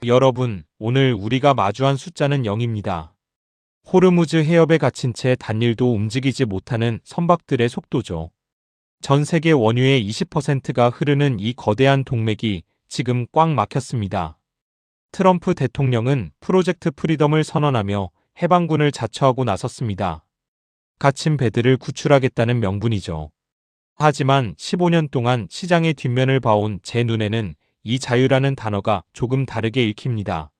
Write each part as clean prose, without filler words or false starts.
여러분, 오늘 우리가 마주한 숫자는 0입니다. 호르무즈 해협에 갇힌 채 단일도 움직이지 못하는 선박들의 속도죠. 전 세계 원유의 20%가 흐르는 이 거대한 동맥이 지금 꽉 막혔습니다. 트럼프 대통령은 프로젝트 프리덤을 선언하며 해방군을 자처하고 나섰습니다. 갇힌 배들을 구출하겠다는 명분이죠. 하지만 15년 동안 시장의 뒷면을 봐온 제 눈에는 이 자유라는 단어가 조금 다르게 읽힙니다.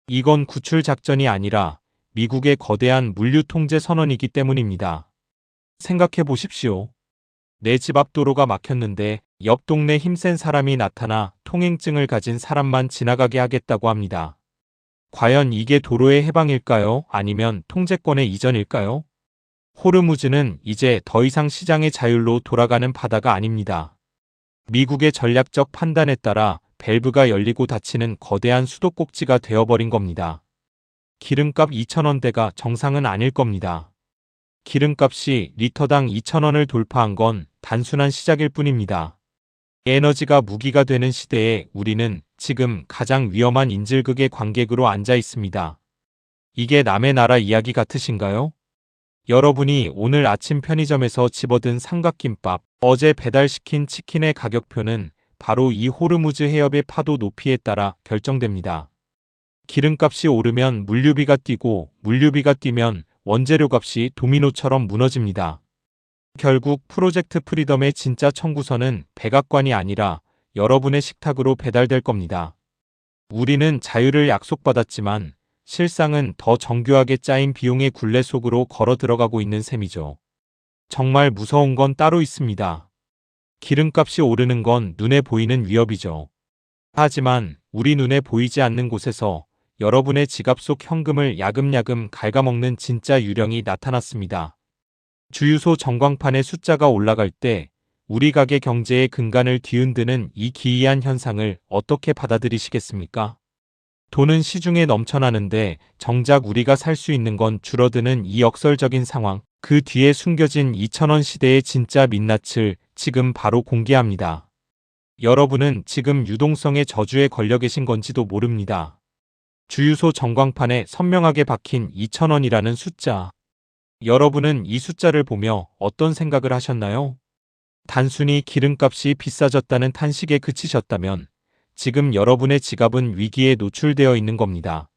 이건 구출 작전이 아니라 미국의 거대한 물류 통제 선언이기 때문입니다. 생각해 보십시오. 내 집 앞 도로가 막혔는데 옆 동네 힘센 사람이 나타나 통행증을 가진 사람만 지나가게 하겠다고 합니다. 과연 이게 도로의 해방일까요? 아니면 통제권의 이전일까요? 호르무즈는 이제 더 이상 시장의 자율로 돌아가는 바다가 아닙니다. 미국의 전략적 판단에 따라 밸브가 열리고 닫히는 거대한 수도꼭지가 되어버린 겁니다. 기름값 2,000원대가 정상은 아닐 겁니다. 기름값이 리터당 2,000원을 돌파한 건 단순한 시작일 뿐입니다. 에너지가 무기가 되는 시대에 우리는 지금 가장 위험한 인질극의 관객으로 앉아 있습니다. 이게 남의 나라 이야기 같으신가요? 여러분이 오늘 아침 편의점에서 집어든 삼각김밥, 어제 배달시킨 치킨의 가격표는 바로 이 호르무즈 해협의 파도 높이에 따라 결정됩니다. 기름값이 오르면 물류비가 뛰고 물류비가 뛰면 원재료값이 도미노처럼 무너집니다. 결국 프로젝트 프리덤의 진짜 청구서는 백악관이 아니라 여러분의 식탁으로 배달될 겁니다. 우리는 자유를 약속받았지만 실상은 더 정교하게 짜인 비용의 굴레 속으로 걸어 들어가고 있는 셈이죠. 정말 무서운 건 따로 있습니다. 기름값이 오르는 건 눈에 보이는 위협이죠. 하지만 우리 눈에 보이지 않는 곳에서 여러분의 지갑 속 현금을 야금야금 갉아먹는 진짜 유령이 나타났습니다. 주유소 전광판의 숫자가 올라갈 때 우리 가게 경제의 근간을 뒤흔드는 이 기이한 현상을 어떻게 받아들이시겠습니까? 돈은 시중에 넘쳐나는데 정작 우리가 살 수 있는 건 줄어드는 이 역설적인 상황, 그 뒤에 숨겨진 2,000원 시대의 진짜 민낯을 지금 바로 공개합니다. 여러분은 지금 유동성의 저주에 걸려 계신 건지도 모릅니다. 주유소 전광판에 선명하게 박힌 2,000원이라는 숫자. 여러분은 이 숫자를 보며 어떤 생각을 하셨나요? 단순히 기름값이 비싸졌다는 탄식에 그치셨다면 지금 여러분의 지갑은 위기에 노출되어 있는 겁니다.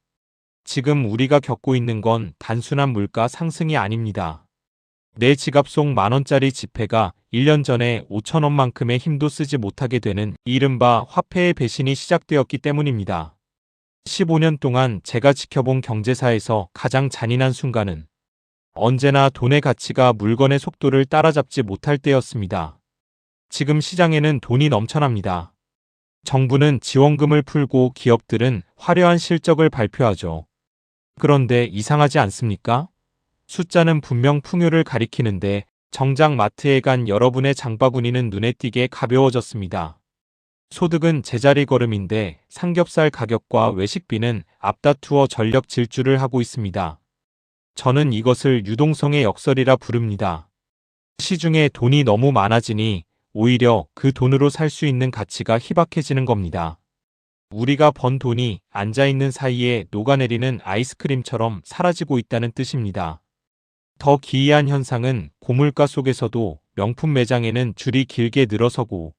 지금 우리가 겪고 있는 건 단순한 물가 상승이 아닙니다. 내 지갑 속 만원짜리 지폐가 1년 전에 5,000원만큼의 힘도 쓰지 못하게 되는 이른바 화폐의 배신이 시작되었기 때문입니다. 15년 동안 제가 지켜본 경제사에서 가장 잔인한 순간은 언제나 돈의 가치가 물건의 속도를 따라잡지 못할 때였습니다. 지금 시장에는 돈이 넘쳐납니다. 정부는 지원금을 풀고 기업들은 화려한 실적을 발표하죠. 그런데 이상하지 않습니까? 숫자는 분명 풍요를 가리키는데 정작 마트에 간 여러분의 장바구니는 눈에 띄게 가벼워졌습니다. 소득은 제자리 걸음인데 삼겹살 가격과 외식비는 앞다투어 전력 질주를 하고 있습니다. 저는 이것을 유동성의 역설이라 부릅니다. 시중에 돈이 너무 많아지니 오히려 그 돈으로 살 수 있는 가치가 희박해지는 겁니다. 우리가 번 돈이 앉아있는 사이에 녹아내리는 아이스크림처럼 사라지고 있다는 뜻입니다. 더 기이한 현상은 고물가 속에서도 명품 매장에는 줄이 길게 늘어서고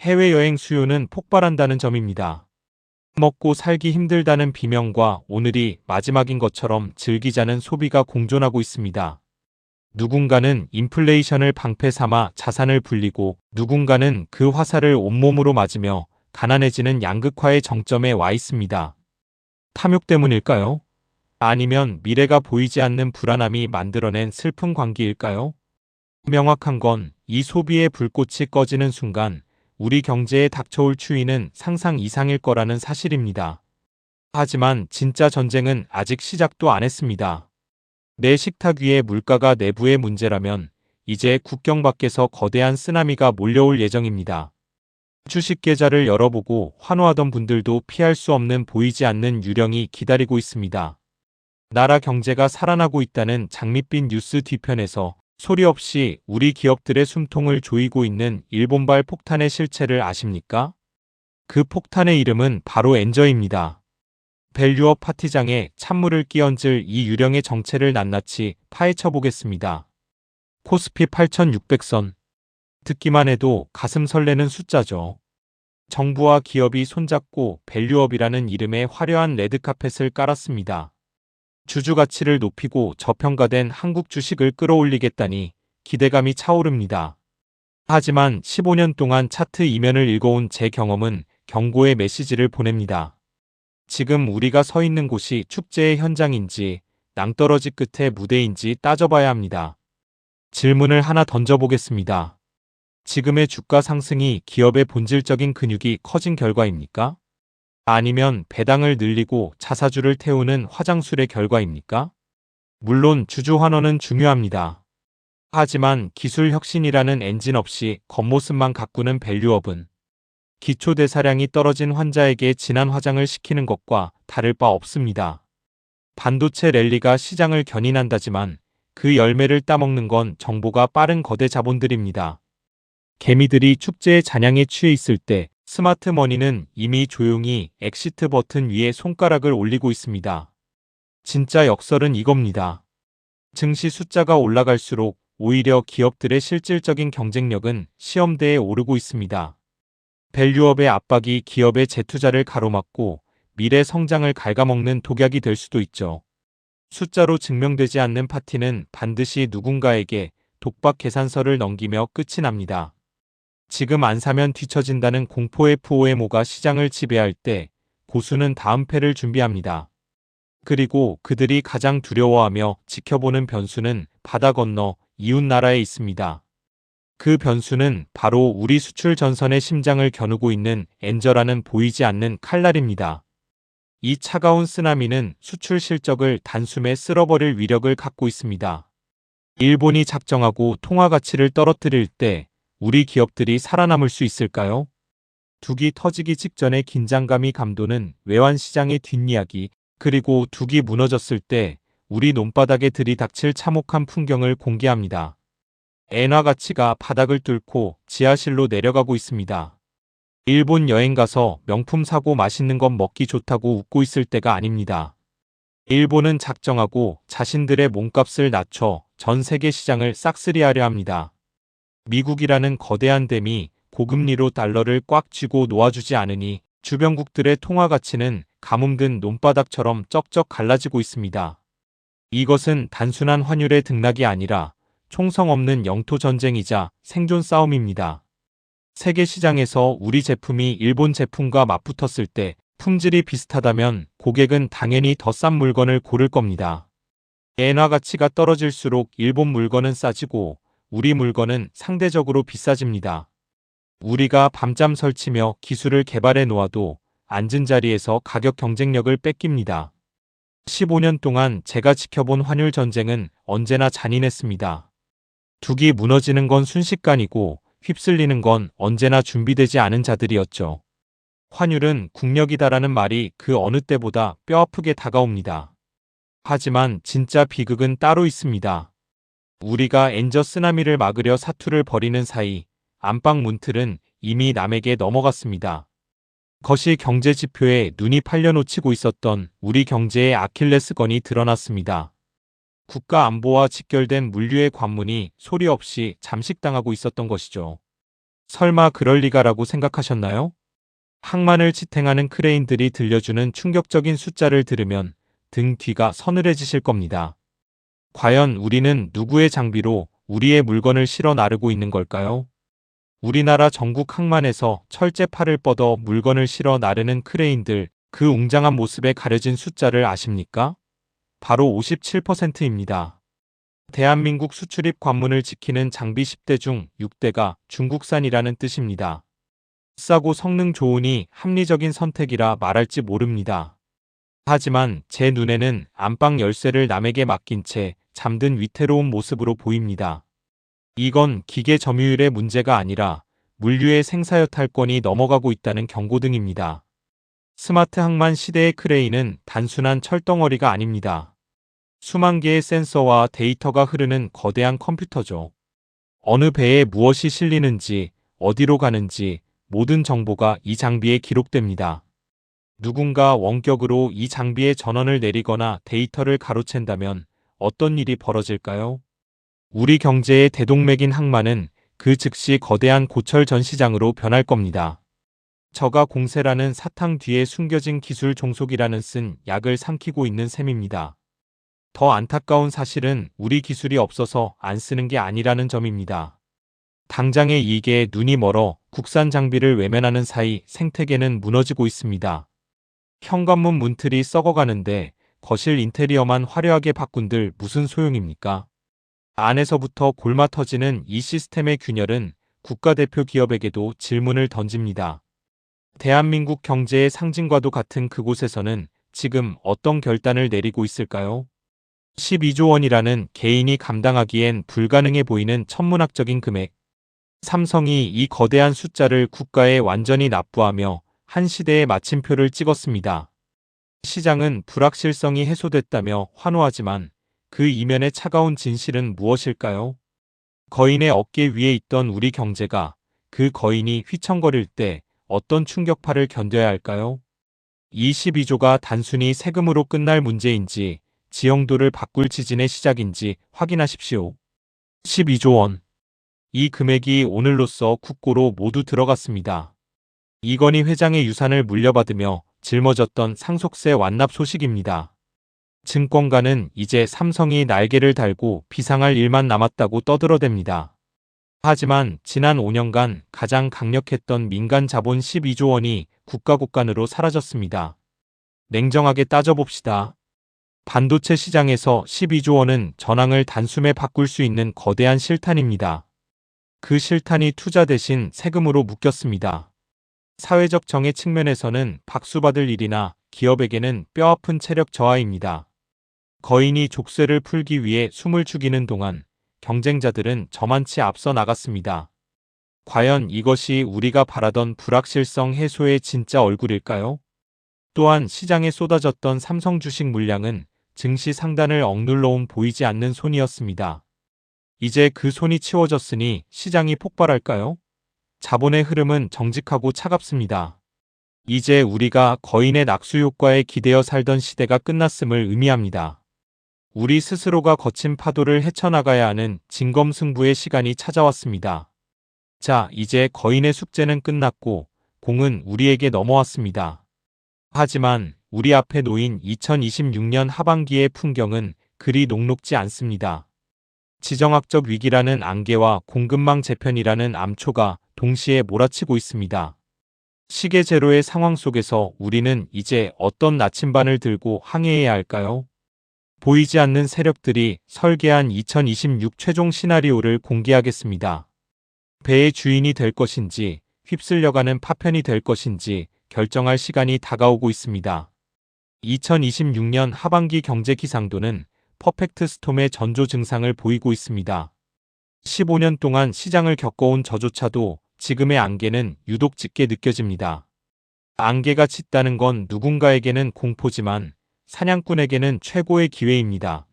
해외여행 수요는 폭발한다는 점입니다. 먹고 살기 힘들다는 비명과 오늘이 마지막인 것처럼 즐기자는 소비가 공존하고 있습니다. 누군가는 인플레이션을 방패 삼아 자산을 불리고 누군가는 그 화살을 온몸으로 맞으며 가난해지는 양극화의 정점에 와 있습니다. 탐욕 때문일까요? 아니면 미래가 보이지 않는 불안함이 만들어낸 슬픈 관계일까요? 명확한 건 이 소비의 불꽃이 꺼지는 순간 우리 경제에 닥쳐올 추위는 상상 이상일 거라는 사실입니다. 하지만 진짜 전쟁은 아직 시작도 안 했습니다. 내 식탁 위의 물가가 내부의 문제라면 이제 국경 밖에서 거대한 쓰나미가 몰려올 예정입니다. 주식 계좌를 열어보고 환호하던 분들도 피할 수 없는 보이지 않는 유령이 기다리고 있습니다. 나라 경제가 살아나고 있다는 장밋빛 뉴스 뒤편에서 소리 없이 우리 기업들의 숨통을 조이고 있는 일본발 폭탄의 실체를 아십니까? 그 폭탄의 이름은 바로 엔저입니다. 밸류업 파티장에 찬물을 끼얹을 이 유령의 정체를 낱낱이 파헤쳐 보겠습니다. 코스피 8,600선. 듣기만 해도 가슴 설레는 숫자죠. 정부와 기업이 손잡고 밸류업이라는 이름의 화려한 레드카펫을 깔았습니다. 주주 가치를 높이고 저평가된 한국 주식을 끌어올리겠다니 기대감이 차오릅니다. 하지만 15년 동안 차트 이면을 읽어온 제 경험은 경고의 메시지를 보냅니다. 지금 우리가 서 있는 곳이 축제의 현장인지 낭떠러지 끝의 무대인지 따져봐야 합니다. 질문을 하나 던져보겠습니다. 지금의 주가 상승이 기업의 본질적인 근육이 커진 결과입니까? 아니면 배당을 늘리고 자사주를 태우는 화장술의 결과입니까? 물론 주주 환원은 중요합니다. 하지만 기술 혁신이라는 엔진 없이 겉모습만 가꾸는 밸류업은 기초 대사량이 떨어진 환자에게 진한 화장을 시키는 것과 다를 바 없습니다. 반도체 랠리가 시장을 견인한다지만 그 열매를 따먹는 건 정보가 빠른 거대 자본들입니다. 개미들이 축제의 잔향에 취해 있을 때 스마트 머니는 이미 조용히 엑시트 버튼 위에 손가락을 올리고 있습니다. 진짜 역설은 이겁니다. 증시 숫자가 올라갈수록 오히려 기업들의 실질적인 경쟁력은 시험대에 오르고 있습니다. 밸류업의 압박이 기업의 재투자를 가로막고 미래 성장을 갉아먹는 독약이 될 수도 있죠. 숫자로 증명되지 않는 파티는 반드시 누군가에게 독박 계산서를 넘기며 끝이 납니다. 지금 안 사면 뒤처진다는 공포의 FOMO가 시장을 지배할 때 고수는 다음 패를 준비합니다. 그리고 그들이 가장 두려워하며 지켜보는 변수는 바다 건너 이웃 나라에 있습니다. 그 변수는 바로 우리 수출 전선의 심장을 겨누고 있는 엔저라는 보이지 않는 칼날입니다. 이 차가운 쓰나미는 수출 실적을 단숨에 쓸어버릴 위력을 갖고 있습니다. 일본이 작정하고 통화 가치를 떨어뜨릴 때 우리 기업들이 살아남을 수 있을까요? 둑이 터지기 직전의 긴장감이 감도는 외환시장의 뒷이야기, 그리고 둑이 무너졌을 때 우리 논바닥에 들이닥칠 참혹한 풍경을 공개합니다. 엔화 가치가 바닥을 뚫고 지하실로 내려가고 있습니다. 일본 여행 가서 명품 사고 맛있는 것 먹기 좋다고 웃고 있을 때가 아닙니다. 일본은 작정하고 자신들의 몸값을 낮춰 전 세계 시장을 싹쓸이하려 합니다. 미국이라는 거대한 댐이 고금리로 달러를 꽉 쥐고 놓아주지 않으니 주변국들의 통화 가치는 가뭄든 논바닥처럼 쩍쩍 갈라지고 있습니다. 이것은 단순한 환율의 등락이 아니라 총성 없는 영토 전쟁이자 생존 싸움입니다. 세계 시장에서 우리 제품이 일본 제품과 맞붙었을 때 품질이 비슷하다면 고객은 당연히 더 싼 물건을 고를 겁니다. 엔화 가치가 떨어질수록 일본 물건은 싸지고 우리 물건은 상대적으로 비싸집니다. 우리가 밤잠 설치며 기술을 개발해 놓아도 앉은 자리에서 가격 경쟁력을 뺏깁니다. 15년 동안 제가 지켜본 환율 전쟁은 언제나 잔인했습니다. 둑이 무너지는 건 순식간이고 휩쓸리는 건 언제나 준비되지 않은 자들이었죠. 환율은 국력이다라는 말이 그 어느 때보다 뼈아프게 다가옵니다. 하지만 진짜 비극은 따로 있습니다. 우리가 엔저 쓰나미를 막으려 사투를 벌이는 사이 안방 문틀은 이미 남에게 넘어갔습니다. 거시 경제 지표에 눈이 팔려놓치고 있었던 우리 경제의 아킬레스건이 드러났습니다. 국가 안보와 직결된 물류의 관문이 소리 없이 잠식당하고 있었던 것이죠. 설마 그럴 리가라고 생각하셨나요? 항만을 지탱하는 크레인들이 들려주는 충격적인 숫자를 들으면 등 뒤가 서늘해지실 겁니다. 과연 우리는 누구의 장비로 우리의 물건을 실어 나르고 있는 걸까요? 우리나라 전국 항만에서 철제팔을 뻗어 물건을 실어 나르는 크레인들, 그 웅장한 모습에 가려진 숫자를 아십니까? 바로 57%입니다. 대한민국 수출입 관문을 지키는 장비 10대 중 6대가 중국산이라는 뜻입니다. 싸고 성능 좋으니 합리적인 선택이라 말할지 모릅니다. 하지만 제 눈에는 안방 열쇠를 남에게 맡긴 채 잠든 위태로운 모습으로 보입니다. 이건 기계 점유율의 문제가 아니라 물류의 생사여탈권이 넘어가고 있다는 경고등입니다. 스마트 항만 시대의 크레인은 단순한 철덩어리가 아닙니다. 수만 개의 센서와 데이터가 흐르는 거대한 컴퓨터죠. 어느 배에 무엇이 실리는지, 어디로 가는지 모든 정보가 이 장비에 기록됩니다. 누군가 원격으로 이 장비에 전원을 내리거나 데이터를 가로챈다면 어떤 일이 벌어질까요? 우리 경제의 대동맥인 항만은 그 즉시 거대한 고철 전시장으로 변할 겁니다. 저가 공세라는 사탕 뒤에 숨겨진 기술 종속이라는 쓴 약을 삼키고 있는 셈입니다. 더 안타까운 사실은 우리 기술이 없어서 안 쓰는 게 아니라는 점입니다. 당장의 이익에 눈이 멀어 국산 장비를 외면하는 사이 생태계는 무너지고 있습니다. 현관문 문틀이 썩어가는데 거실 인테리어만 화려하게 바꾼들 무슨 소용입니까? 안에서부터 골마 터지는 이 시스템의 균열은 국가대표 기업에게도 질문을 던집니다. 대한민국 경제의 상징과도 같은 그곳에서는 지금 어떤 결단을 내리고 있을까요? 12조 원이라는 개인이 감당하기엔 불가능해 보이는 천문학적인 금액. 삼성이 이 거대한 숫자를 국가에 완전히 납부하며 한 시대의 마침표를 찍었습니다. 시장은 불확실성이 해소됐다며 환호하지만 그 이면의 차가운 진실은 무엇일까요? 거인의 어깨 위에 있던 우리 경제가 그 거인이 휘청거릴 때 어떤 충격파를 견뎌야 할까요? 이 12조가 단순히 세금으로 끝날 문제인지 지형도를 바꿀 지진의 시작인지 확인하십시오. 12조 원. 이 금액이 오늘로써 국고로 모두 들어갔습니다. 이건희 회장의 유산을 물려받으며 짊어졌던 상속세 완납 소식입니다. 증권가는 이제 삼성이 날개를 달고 비상할 일만 남았다고 떠들어댑니다. 하지만 지난 5년간 가장 강력했던 민간 자본 12조 원이 국가국간으로 사라졌습니다. 냉정하게 따져봅시다. 반도체 시장에서 12조 원은 전황을 단숨에 바꿀 수 있는 거대한 실탄입니다. 그 실탄이 투자 대신 세금으로 묶였습니다. 사회적 정의 측면에서는 박수받을 일이나 기업에게는 뼈아픈 체력 저하입니다. 거인이 족쇄를 풀기 위해 숨을 죽이는 동안 경쟁자들은 저만치 앞서 나갔습니다. 과연 이것이 우리가 바라던 불확실성 해소의 진짜 얼굴일까요? 또한 시장에 쏟아졌던 삼성 주식 물량은 증시 상단을 억눌러온 보이지 않는 손이었습니다. 이제 그 손이 치워졌으니 시장이 폭발할까요? 자본의 흐름은 정직하고 차갑습니다. 이제 우리가 거인의 낙수 효과에 기대어 살던 시대가 끝났음을 의미합니다. 우리 스스로가 거친 파도를 헤쳐나가야 하는 진검승부의 시간이 찾아왔습니다. 자, 이제 거인의 숙제는 끝났고 공은 우리에게 넘어왔습니다. 하지만 우리 앞에 놓인 2026년 하반기의 풍경은 그리 녹록지 않습니다. 지정학적 위기라는 안개와 공급망 재편이라는 암초가 동시에 몰아치고 있습니다. 시계 제로의 상황 속에서 우리는 이제 어떤 나침반을 들고 항해해야 할까요? 보이지 않는 세력들이 설계한 2026 최종 시나리오를 공개하겠습니다. 배의 주인이 될 것인지 휩쓸려가는 파편이 될 것인지 결정할 시간이 다가오고 있습니다. 2026년 하반기 경제 기상도는 퍼펙트 스톰의 전조 증상을 보이고 있습니다. 15년 동안 시장을 겪어온 저조차도 지금의 안개는 유독 짙게 느껴집니다. 안개가 짙다는 건 누군가에게는 공포지만 사냥꾼에게는 최고의 기회입니다.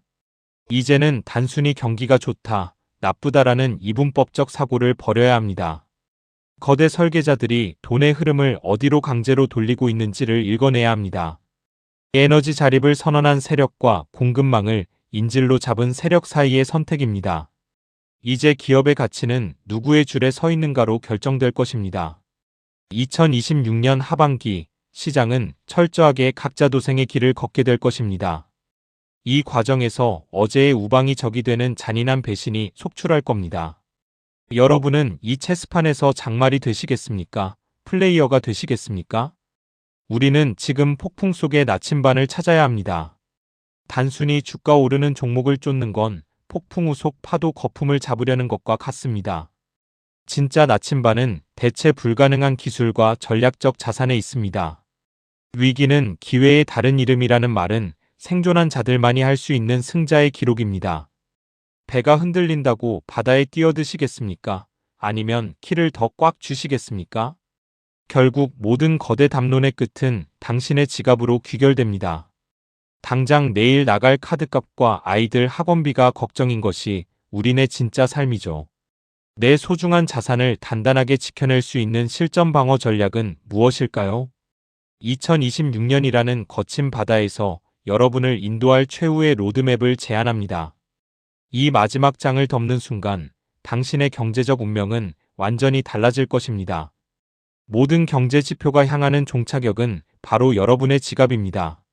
이제는 단순히 경기가 좋다, 나쁘다라는 이분법적 사고를 버려야 합니다. 거대 설계자들이 돈의 흐름을 어디로 강제로 돌리고 있는지를 읽어내야 합니다. 에너지 자립을 선언한 세력과 공급망을 인질로 잡은 세력 사이의 선택입니다. 이제 기업의 가치는 누구의 줄에 서 있는가로 결정될 것입니다. 2026년 하반기 시장은 철저하게 각자 도생의 길을 걷게 될 것입니다. 이 과정에서 어제의 우방이 적이 되는 잔인한 배신이 속출할 겁니다. 여러분은 이 체스판에서 장말이 되시겠습니까? 플레이어가 되시겠습니까? 우리는 지금 폭풍 속의 나침반을 찾아야 합니다. 단순히 주가 오르는 종목을 쫓는 건 폭풍 우 속 파도 거품을 잡으려는 것과 같습니다. 진짜 나침반은 대체 불가능한 기술과 전략적 자산에 있습니다. 위기는 기회의 다른 이름이라는 말은 생존한 자들만이 할 수 있는 승자의 기록입니다. 배가 흔들린다고 바다에 뛰어드시겠습니까? 아니면 키를 더 꽉 쥐시겠습니까? 결국 모든 거대 담론의 끝은 당신의 지갑으로 귀결됩니다. 당장 내일 나갈 카드값과 아이들 학원비가 걱정인 것이 우리네 진짜 삶이죠. 내 소중한 자산을 단단하게 지켜낼 수 있는 실전 방어 전략은 무엇일까요? 2026년이라는 거친 바다에서 여러분을 인도할 최후의 로드맵을 제안합니다. 이 마지막 장을 덮는 순간 당신의 경제적 운명은 완전히 달라질 것입니다. 모든 경제 지표가 향하는 종착역은 바로 여러분의 지갑입니다.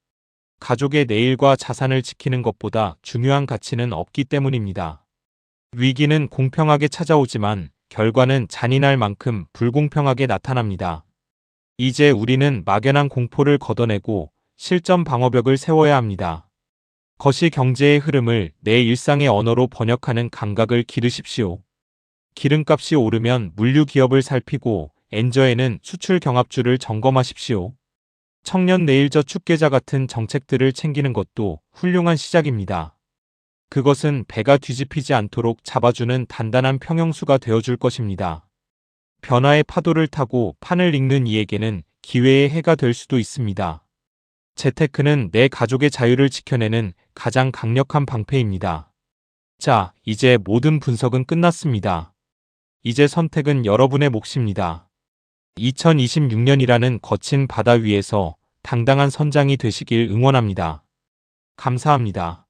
가족의 내일과 자산을 지키는 것보다 중요한 가치는 없기 때문입니다. 위기는 공평하게 찾아오지만 결과는 잔인할 만큼 불공평하게 나타납니다. 이제 우리는 막연한 공포를 걷어내고 실전 방어벽을 세워야 합니다. 거시 경제의 흐름을 내 일상의 언어로 번역하는 감각을 기르십시오. 기름값이 오르면 물류 기업을 살피고 엔저에는 수출 경합주를 점검하십시오. 청년 내일 저축 계좌 같은 정책들을 챙기는 것도 훌륭한 시작입니다. 그것은 배가 뒤집히지 않도록 잡아주는 단단한 평형수가 되어줄 것입니다. 변화의 파도를 타고 판을 읽는 이에게는 기회의 해가 될 수도 있습니다. 재테크는 내 가족의 자유를 지켜내는 가장 강력한 방패입니다. 자, 이제 모든 분석은 끝났습니다. 이제 선택은 여러분의 몫입니다. 2026년이라는 거친 바다 위에서 당당한 선장이 되시길 응원합니다. 감사합니다.